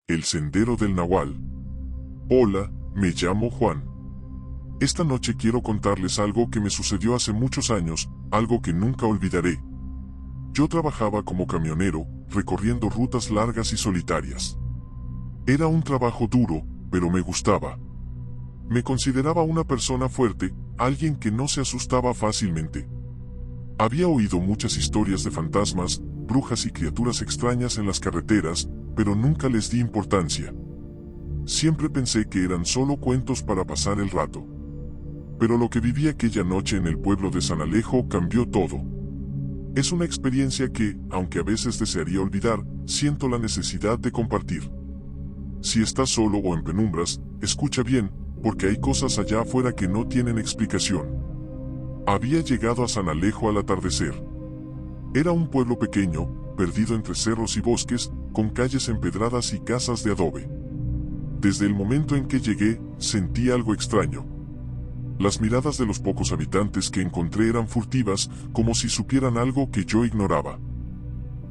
El Sendero del Nahual. Hola, me llamo Juan. Esta noche quiero contarles algo que me sucedió hace muchos años, algo que nunca olvidaré. Yo trabajaba como camionero, recorriendo rutas largas y solitarias. Era un trabajo duro, pero me gustaba. Me consideraba una persona fuerte, alguien que no se asustaba fácilmente. Había oído muchas historias de fantasmas, brujas y criaturas extrañas en las carreteras, pero nunca les di importancia. Siempre pensé que eran solo cuentos para pasar el rato. Pero lo que viví aquella noche en el pueblo de San Alejo cambió todo. Es una experiencia que, aunque a veces desearía olvidar, siento la necesidad de compartir. Si estás solo o en penumbras, escucha bien, porque hay cosas allá afuera que no tienen explicación. Había llegado a San Alejo al atardecer. Era un pueblo pequeño, perdido entre cerros y bosques, con calles empedradas y casas de adobe. Desde el momento en que llegué, sentí algo extraño. Las miradas de los pocos habitantes que encontré eran furtivas, como si supieran algo que yo ignoraba.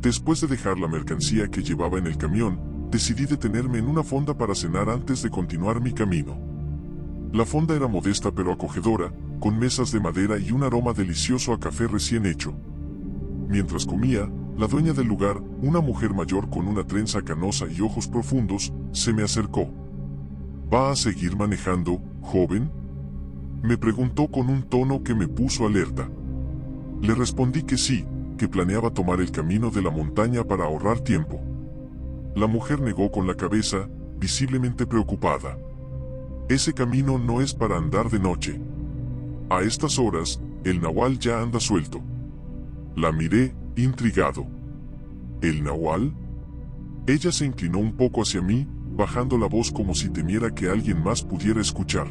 Después de dejar la mercancía que llevaba en el camión, decidí detenerme en una fonda para cenar antes de continuar mi camino. La fonda era modesta pero acogedora, con mesas de madera y un aroma delicioso a café recién hecho. Mientras comía, la dueña del lugar, una mujer mayor con una trenza canosa y ojos profundos, se me acercó. ¿Va a seguir manejando, joven?, me preguntó con un tono que me puso alerta. Le respondí que sí, que planeaba tomar el camino de la montaña para ahorrar tiempo. La mujer negó con la cabeza, visiblemente preocupada. Ese camino no es para andar de noche. A estas horas, el nahual ya anda suelto. La miré, intrigado. ¿El nahual? Ella se inclinó un poco hacia mí, bajando la voz como si temiera que alguien más pudiera escuchar.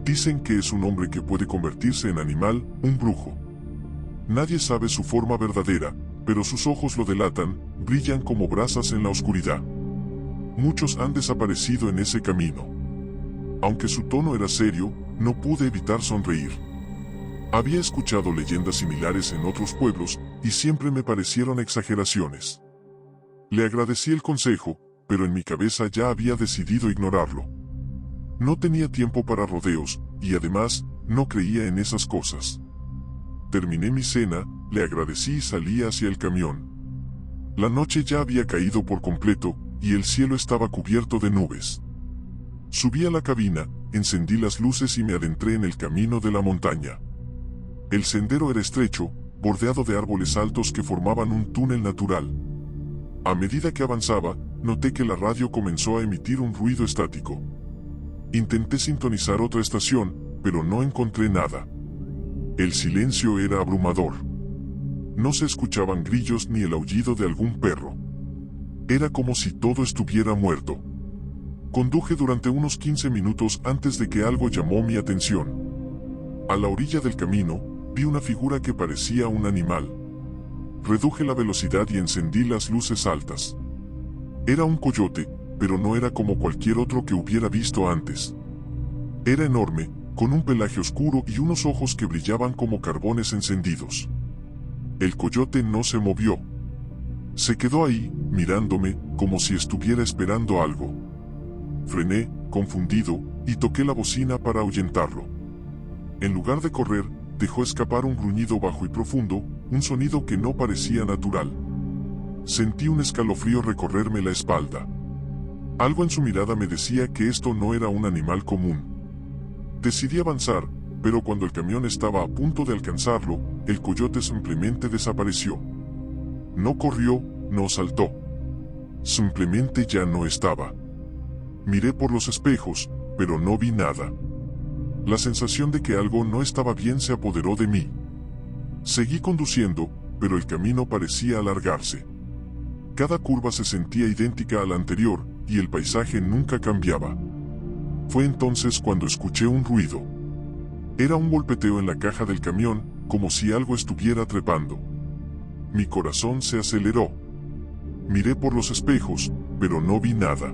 Dicen que es un hombre que puede convertirse en animal, un brujo. Nadie sabe su forma verdadera, pero sus ojos lo delatan, brillan como brasas en la oscuridad. Muchos han desaparecido en ese camino. Aunque su tono era serio, no pude evitar sonreír. Había escuchado leyendas similares en otros pueblos, y siempre me parecieron exageraciones. Le agradecí el consejo, pero en mi cabeza ya había decidido ignorarlo. No tenía tiempo para rodeos, y además, no creía en esas cosas. Terminé mi cena, le agradecí y salí hacia el camión. La noche ya había caído por completo, y el cielo estaba cubierto de nubes. Subí a la cabina, encendí las luces y me adentré en el camino de la montaña. El sendero era estrecho, bordeado de árboles altos que formaban un túnel natural. A medida que avanzaba, noté que la radio comenzó a emitir un ruido estático. Intenté sintonizar otra estación, pero no encontré nada. El silencio era abrumador. No se escuchaban grillos ni el aullido de algún perro. Era como si todo estuviera muerto. Conduje durante unos 15 minutos antes de que algo llamó mi atención. A la orilla del camino, vi una figura que parecía un animal. Reduje la velocidad y encendí las luces altas. Era un coyote, pero no era como cualquier otro que hubiera visto antes. Era enorme, con un pelaje oscuro y unos ojos que brillaban como carbones encendidos. El coyote no se movió. Se quedó ahí, mirándome, como si estuviera esperando algo. Frené, confundido, y toqué la bocina para ahuyentarlo. En lugar de correr, dejó escapar un gruñido bajo y profundo, un sonido que no parecía natural. Sentí un escalofrío recorrerme la espalda. Algo en su mirada me decía que esto no era un animal común. Decidí avanzar, pero cuando el camión estaba a punto de alcanzarlo, el coyote simplemente desapareció. No corrió, no saltó. Simplemente ya no estaba. Miré por los espejos, pero no vi nada. La sensación de que algo no estaba bien se apoderó de mí. Seguí conduciendo, pero el camino parecía alargarse. Cada curva se sentía idéntica a la anterior, y el paisaje nunca cambiaba. Fue entonces cuando escuché un ruido. Era un golpeteo en la caja del camión, como si algo estuviera trepando. Mi corazón se aceleró. Miré por los espejos, pero no vi nada.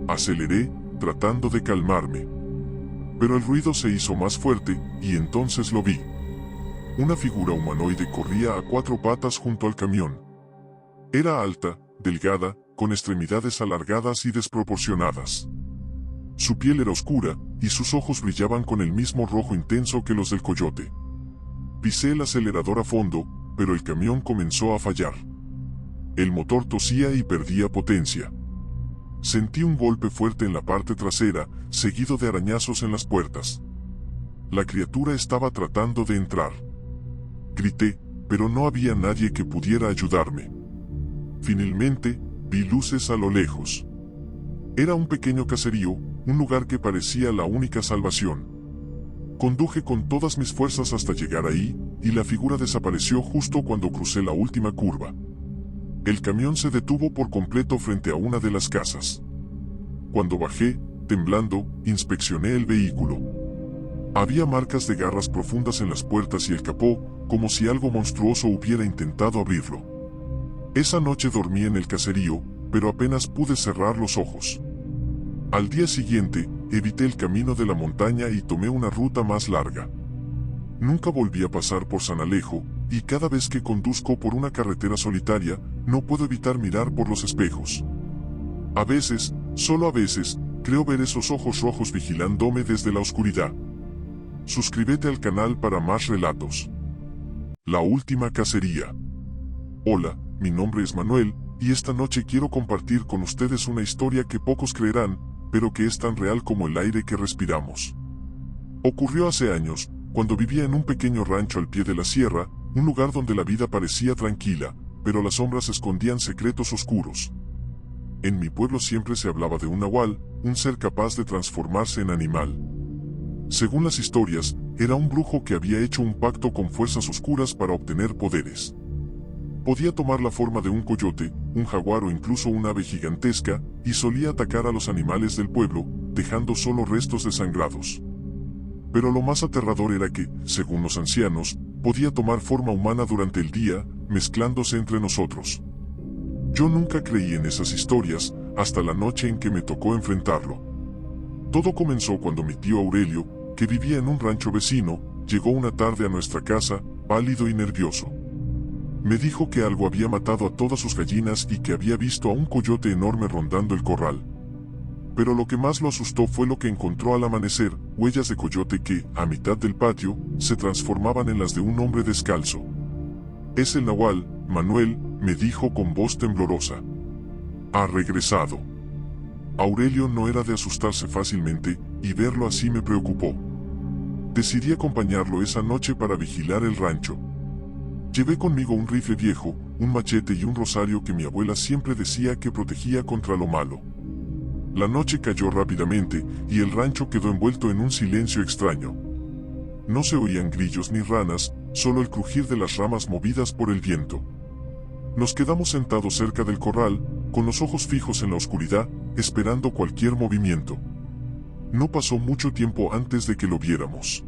Aceleré, tratando de calmarme. Pero el ruido se hizo más fuerte, y entonces lo vi. Una figura humanoide corría a 4 patas junto al camión. Era alta, delgada, con extremidades alargadas y desproporcionadas. Su piel era oscura, y sus ojos brillaban con el mismo rojo intenso que los del coyote. Pisé el acelerador a fondo, pero el camión comenzó a fallar. El motor tosía y perdía potencia. Sentí un golpe fuerte en la parte trasera, seguido de arañazos en las puertas. La criatura estaba tratando de entrar. Grité, pero no había nadie que pudiera ayudarme. Finalmente, vi luces a lo lejos. Era un pequeño caserío, un lugar que parecía la única salvación. Conduje con todas mis fuerzas hasta llegar ahí, y la figura desapareció justo cuando crucé la última curva. El camión se detuvo por completo frente a una de las casas. Cuando bajé, temblando, inspeccioné el vehículo. Había marcas de garras profundas en las puertas y el capó, como si algo monstruoso hubiera intentado abrirlo. Esa noche dormí en el caserío, pero apenas pude cerrar los ojos. Al día siguiente, evité el camino de la montaña y tomé una ruta más larga. Nunca volví a pasar por San Alejo, y cada vez que conduzco por una carretera solitaria, no puedo evitar mirar por los espejos. A veces, solo a veces, creo ver esos ojos rojos vigilándome desde la oscuridad. Suscríbete al canal para más relatos. La última cacería. Hola, mi nombre es Manuel, y esta noche quiero compartir con ustedes una historia que pocos creerán, pero que es tan real como el aire que respiramos. Ocurrió hace años, cuando vivía en un pequeño rancho al pie de la sierra, un lugar donde la vida parecía tranquila, pero las sombras escondían secretos oscuros. En mi pueblo siempre se hablaba de un nahual, un ser capaz de transformarse en animal. Según las historias, era un brujo que había hecho un pacto con fuerzas oscuras para obtener poderes. Podía tomar la forma de un coyote, un jaguar o incluso un ave gigantesca, y solía atacar a los animales del pueblo, dejando solo restos desangrados. Pero lo más aterrador era que, según los ancianos, podía tomar forma humana durante el día, mezclándose entre nosotros. Yo nunca creí en esas historias, hasta la noche en que me tocó enfrentarlo. Todo comenzó cuando mi tío Aurelio, que vivía en un rancho vecino, llegó una tarde a nuestra casa, pálido y nervioso. Me dijo que algo había matado a todas sus gallinas y que había visto a un coyote enorme rondando el corral. Pero lo que más lo asustó fue lo que encontró al amanecer, huellas de coyote que, a mitad del patio, se transformaban en las de un hombre descalzo. Es el nahual, Manuel, me dijo con voz temblorosa. Ha regresado. Aurelio no era de asustarse fácilmente, y verlo así me preocupó. Decidí acompañarlo esa noche para vigilar el rancho. Llevé conmigo un rifle viejo, un machete y un rosario que mi abuela siempre decía que protegía contra lo malo. La noche cayó rápidamente, y el rancho quedó envuelto en un silencio extraño. No se oían grillos ni ranas, solo el crujir de las ramas movidas por el viento. Nos quedamos sentados cerca del corral, con los ojos fijos en la oscuridad, esperando cualquier movimiento. No pasó mucho tiempo antes de que lo viéramos.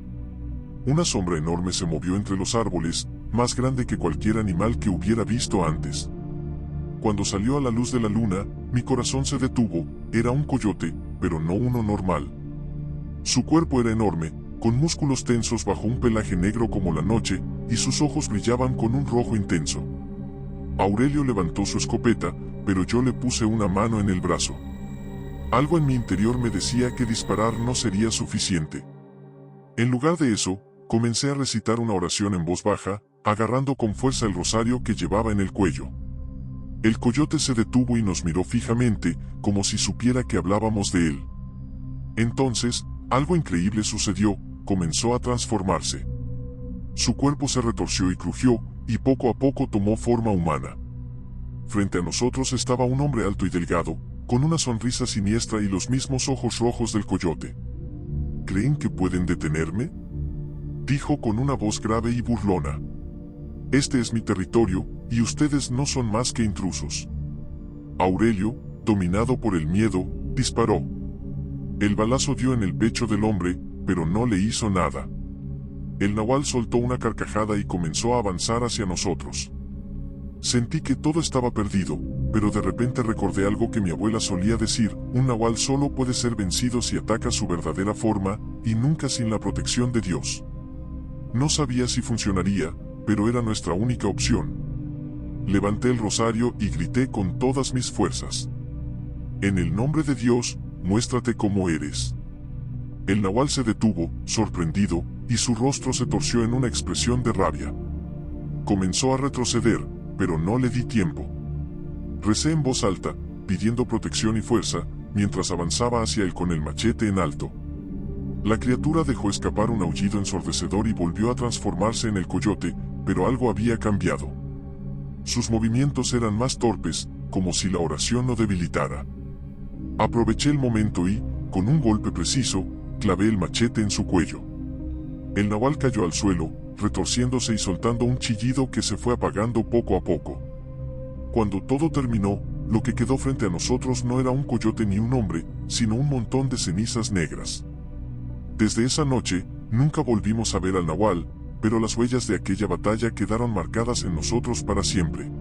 Una sombra enorme se movió entre los árboles, más grande que cualquier animal que hubiera visto antes. Cuando salió a la luz de la luna, mi corazón se detuvo. Era un coyote, pero no uno normal. Su cuerpo era enorme, con músculos tensos bajo un pelaje negro como la noche, y sus ojos brillaban con un rojo intenso. Aurelio levantó su escopeta, pero yo le puse una mano en el brazo. Algo en mi interior me decía que disparar no sería suficiente. En lugar de eso, comencé a recitar una oración en voz baja, agarrando con fuerza el rosario que llevaba en el cuello. El coyote se detuvo y nos miró fijamente, como si supiera que hablábamos de él. Entonces, algo increíble sucedió, comenzó a transformarse. Su cuerpo se retorció y crujió, y poco a poco tomó forma humana. Frente a nosotros estaba un hombre alto y delgado, con una sonrisa siniestra y los mismos ojos rojos del coyote. ¿Creen que pueden detenerme?, dijo con una voz grave y burlona. Este es mi territorio, y ustedes no son más que intrusos. Aurelio, dominado por el miedo, disparó. El balazo dio en el pecho del hombre, pero no le hizo nada. El nahual soltó una carcajada y comenzó a avanzar hacia nosotros. Sentí que todo estaba perdido, pero de repente recordé algo que mi abuela solía decir: un nahual solo puede ser vencido si ataca su verdadera forma, y nunca sin la protección de Dios. No sabía si funcionaría, pero era nuestra única opción. Levanté el rosario y grité con todas mis fuerzas. En el nombre de Dios, muéstrate como eres. El nahual se detuvo, sorprendido, y su rostro se torció en una expresión de rabia. Comenzó a retroceder, pero no le di tiempo. Recé en voz alta, pidiendo protección y fuerza, mientras avanzaba hacia él con el machete en alto. La criatura dejó escapar un aullido ensordecedor y volvió a transformarse en el coyote, pero algo había cambiado. Sus movimientos eran más torpes, como si la oración lo debilitara. Aproveché el momento y, con un golpe preciso, clavé el machete en su cuello. El nahual cayó al suelo, retorciéndose y soltando un chillido que se fue apagando poco a poco. Cuando todo terminó, lo que quedó frente a nosotros no era un coyote ni un hombre, sino un montón de cenizas negras. Desde esa noche, nunca volvimos a ver al nahual, pero las huellas de aquella batalla quedaron marcadas en nosotros para siempre.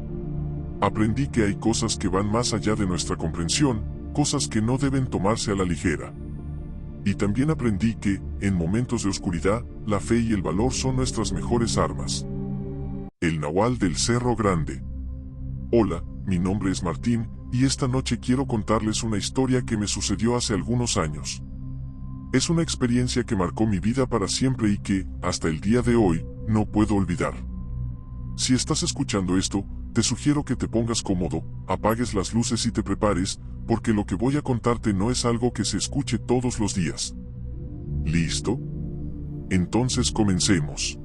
Aprendí que hay cosas que van más allá de nuestra comprensión, cosas que no deben tomarse a la ligera. Y también aprendí que, en momentos de oscuridad, la fe y el valor son nuestras mejores armas. El nahual del Cerro Grande. Hola, mi nombre es Martín, y esta noche quiero contarles una historia que me sucedió hace algunos años. Es una experiencia que marcó mi vida para siempre y que, hasta el día de hoy, no puedo olvidar. Si estás escuchando esto, te sugiero que te pongas cómodo, apagues las luces y te prepares, porque lo que voy a contarte no es algo que se escuche todos los días. ¿Listo? Entonces comencemos.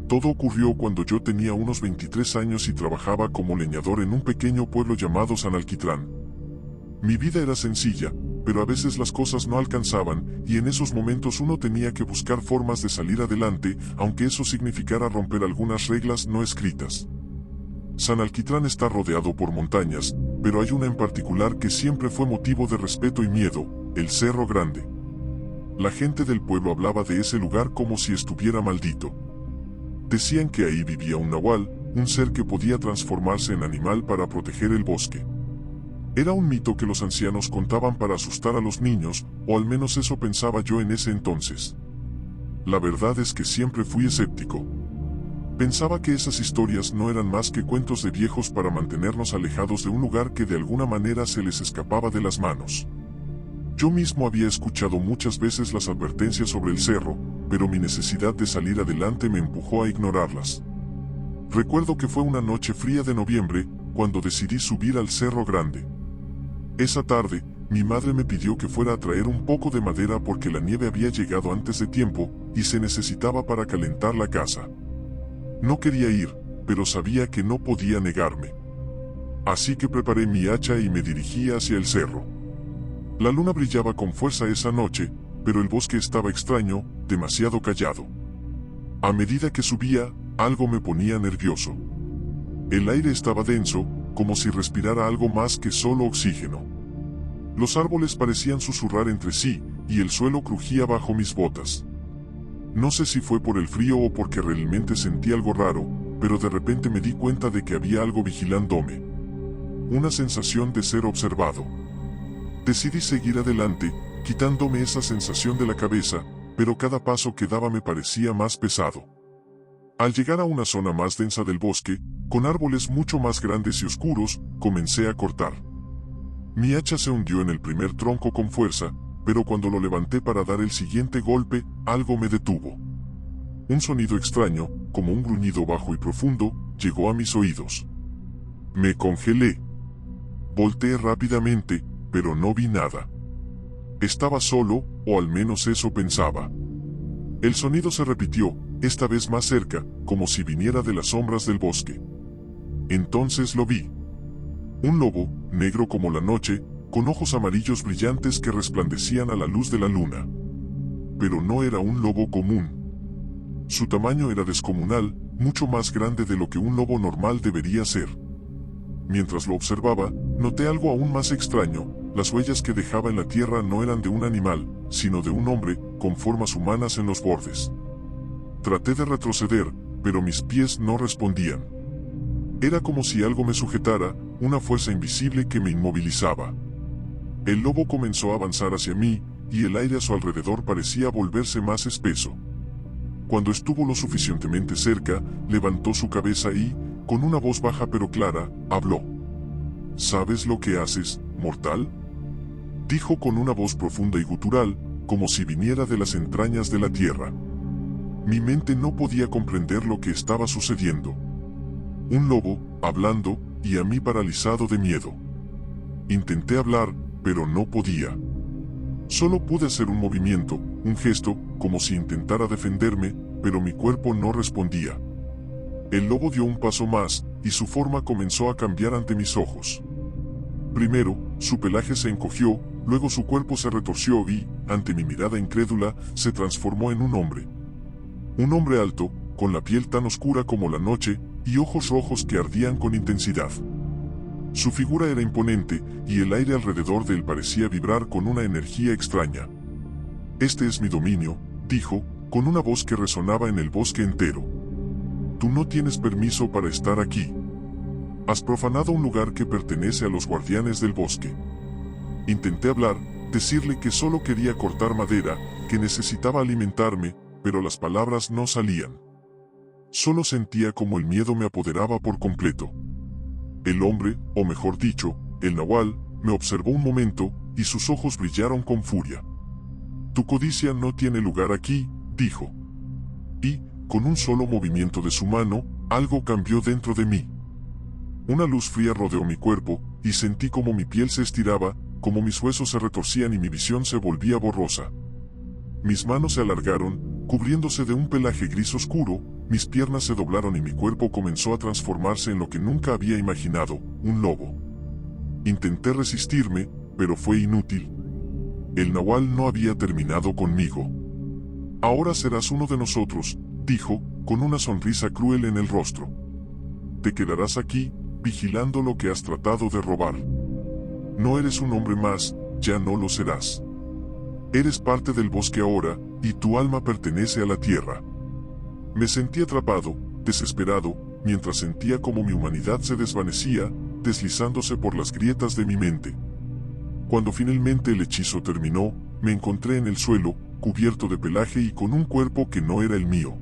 Todo ocurrió cuando yo tenía unos 23 años y trabajaba como leñador en un pequeño pueblo llamado San Alquitrán. Mi vida era sencilla, pero a veces las cosas no alcanzaban, y en esos momentos uno tenía que buscar formas de salir adelante, aunque eso significara romper algunas reglas no escritas. San Alquitrán está rodeado por montañas, pero hay una en particular que siempre fue motivo de respeto y miedo, el Cerro Grande. La gente del pueblo hablaba de ese lugar como si estuviera maldito. Decían que ahí vivía un nahual, un ser que podía transformarse en animal para proteger el bosque. Era un mito que los ancianos contaban para asustar a los niños, o al menos eso pensaba yo en ese entonces. La verdad es que siempre fui escéptico. Pensaba que esas historias no eran más que cuentos de viejos para mantenernos alejados de un lugar que de alguna manera se les escapaba de las manos. Yo mismo había escuchado muchas veces las advertencias sobre el cerro, pero mi necesidad de salir adelante me empujó a ignorarlas. Recuerdo que fue una noche fría de noviembre, cuando decidí subir al Cerro Grande. Esa tarde, mi madre me pidió que fuera a traer un poco de madera porque la nieve había llegado antes de tiempo, y se necesitaba para calentar la casa. No quería ir, pero sabía que no podía negarme. Así que preparé mi hacha y me dirigí hacia el cerro. La luna brillaba con fuerza esa noche, pero el bosque estaba extraño, demasiado callado. A medida que subía, algo me ponía nervioso. El aire estaba denso, como si respirara algo más que solo oxígeno. Los árboles parecían susurrar entre sí, y el suelo crujía bajo mis botas. No sé si fue por el frío o porque realmente sentí algo raro, pero de repente me di cuenta de que había algo vigilándome. Una sensación de ser observado. Decidí seguir adelante, quitándome esa sensación de la cabeza, pero cada paso que daba me parecía más pesado. Al llegar a una zona más densa del bosque, con árboles mucho más grandes y oscuros, comencé a cortar. Mi hacha se hundió en el primer tronco con fuerza, pero cuando lo levanté para dar el siguiente golpe, algo me detuvo. Un sonido extraño, como un gruñido bajo y profundo, llegó a mis oídos. Me congelé. Volteé rápidamente, pero no vi nada. Estaba solo, o al menos eso pensaba. El sonido se repitió, esta vez más cerca, como si viniera de las sombras del bosque. Entonces lo vi. Un lobo, negro como la noche, con ojos amarillos brillantes que resplandecían a la luz de la luna. Pero no era un lobo común. Su tamaño era descomunal, mucho más grande de lo que un lobo normal debería ser. Mientras lo observaba, noté algo aún más extraño, las huellas que dejaba en la tierra no eran de un animal, sino de un hombre, con formas humanas en los bordes. Traté de retroceder, pero mis pies no respondían. Era como si algo me sujetara, una fuerza invisible que me inmovilizaba. El lobo comenzó a avanzar hacia mí, y el aire a su alrededor parecía volverse más espeso. Cuando estuvo lo suficientemente cerca, levantó su cabeza y, con una voz baja pero clara, habló. ¿Sabes lo que haces, mortal? dijo con una voz profunda y gutural, como si viniera de las entrañas de la tierra. Mi mente no podía comprender lo que estaba sucediendo. Un lobo, hablando, y a mí paralizado de miedo. Intenté hablar, pero no podía. Solo pude hacer un movimiento, un gesto, como si intentara defenderme, pero mi cuerpo no respondía. El lobo dio un paso más, y su forma comenzó a cambiar ante mis ojos. Primero, su pelaje se encogió, luego su cuerpo se retorció y, ante mi mirada incrédula, se transformó en un hombre. Un hombre alto, con la piel tan oscura como la noche, y ojos rojos que ardían con intensidad. Su figura era imponente, y el aire alrededor de él parecía vibrar con una energía extraña. Este es mi dominio, dijo, con una voz que resonaba en el bosque entero. Tú no tienes permiso para estar aquí. Has profanado un lugar que pertenece a los guardianes del bosque. Intenté hablar, decirle que solo quería cortar madera, que necesitaba alimentarme, pero las palabras no salían. Solo sentía como el miedo me apoderaba por completo. El hombre, o mejor dicho, el nahual, me observó un momento, y sus ojos brillaron con furia. Tu codicia no tiene lugar aquí, dijo. Y, con un solo movimiento de su mano, algo cambió dentro de mí. Una luz fría rodeó mi cuerpo, y sentí como mi piel se estiraba, como mis huesos se retorcían y mi visión se volvía borrosa. Mis manos se alargaron, cubriéndose de un pelaje gris oscuro, mis piernas se doblaron y mi cuerpo comenzó a transformarse en lo que nunca había imaginado, un lobo. Intenté resistirme, pero fue inútil. El nahual no había terminado conmigo. Ahora serás uno de nosotros, dijo, con una sonrisa cruel en el rostro. Te quedarás aquí, vigilando lo que has tratado de robar. No eres un hombre más, ya no lo serás. Eres parte del bosque ahora, y tu alma pertenece a la tierra. Me sentí atrapado, desesperado, mientras sentía como mi humanidad se desvanecía, deslizándose por las grietas de mi mente. Cuando finalmente el hechizo terminó, me encontré en el suelo, cubierto de pelaje y con un cuerpo que no era el mío.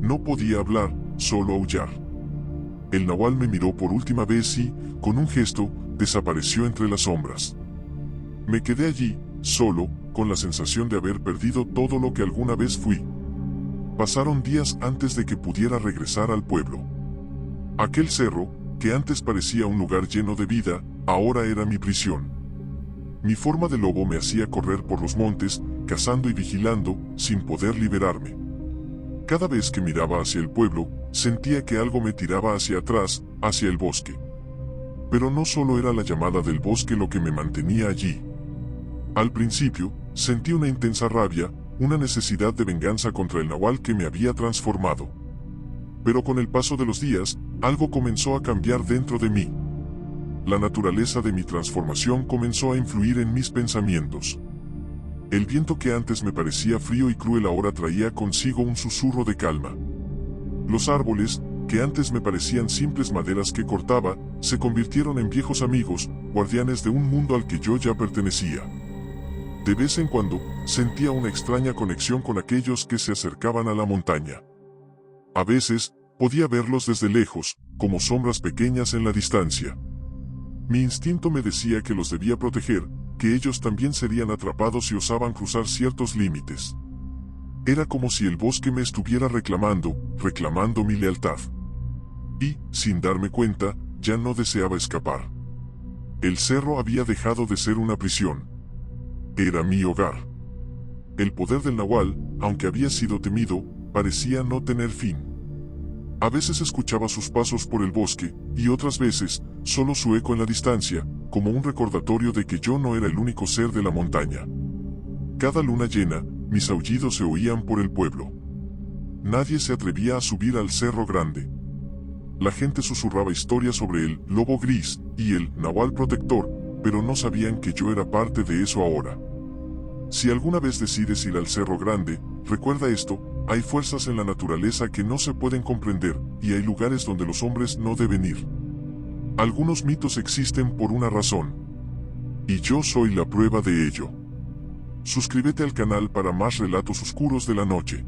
No podía hablar, solo aullar. El nahual me miró por última vez y, con un gesto, desapareció entre las sombras. Me quedé allí, solo, con la sensación de haber perdido todo lo que alguna vez fui. Pasaron días antes de que pudiera regresar al pueblo. Aquel cerro, que antes parecía un lugar lleno de vida, ahora era mi prisión. Mi forma de lobo me hacía correr por los montes, cazando y vigilando, sin poder liberarme. Cada vez que miraba hacia el pueblo, sentía que algo me tiraba hacia atrás, hacia el bosque. Pero no solo era la llamada del bosque lo que me mantenía allí. Al principio, sentí una intensa rabia, una necesidad de venganza contra el nahual que me había transformado. Pero con el paso de los días, algo comenzó a cambiar dentro de mí. La naturaleza de mi transformación comenzó a influir en mis pensamientos. El viento que antes me parecía frío y cruel ahora traía consigo un susurro de calma. Los árboles, que antes me parecían simples maderas que cortaba, se convirtieron en viejos amigos, guardianes de un mundo al que yo ya pertenecía. De vez en cuando, sentía una extraña conexión con aquellos que se acercaban a la montaña. A veces, podía verlos desde lejos, como sombras pequeñas en la distancia. Mi instinto me decía que los debía proteger, que ellos también serían atrapados si osaban cruzar ciertos límites. Era como si el bosque me estuviera reclamando mi lealtad. Y, sin darme cuenta, ya no deseaba escapar. El cerro había dejado de ser una prisión. Era mi hogar. El poder del nahual, aunque había sido temido, parecía no tener fin. A veces escuchaba sus pasos por el bosque, y otras veces, solo su eco en la distancia, como un recordatorio de que yo no era el único ser de la montaña. Cada luna llena, mis aullidos se oían por el pueblo. Nadie se atrevía a subir al Cerro Grande. La gente susurraba historias sobre el lobo gris y el nahual protector, pero no sabían que yo era parte de eso ahora. Si alguna vez decides ir al Cerro Grande, recuerda esto: hay fuerzas en la naturaleza que no se pueden comprender, y hay lugares donde los hombres no deben ir. Algunos mitos existen por una razón. Y yo soy la prueba de ello. Suscríbete al canal para más relatos oscuros de la noche.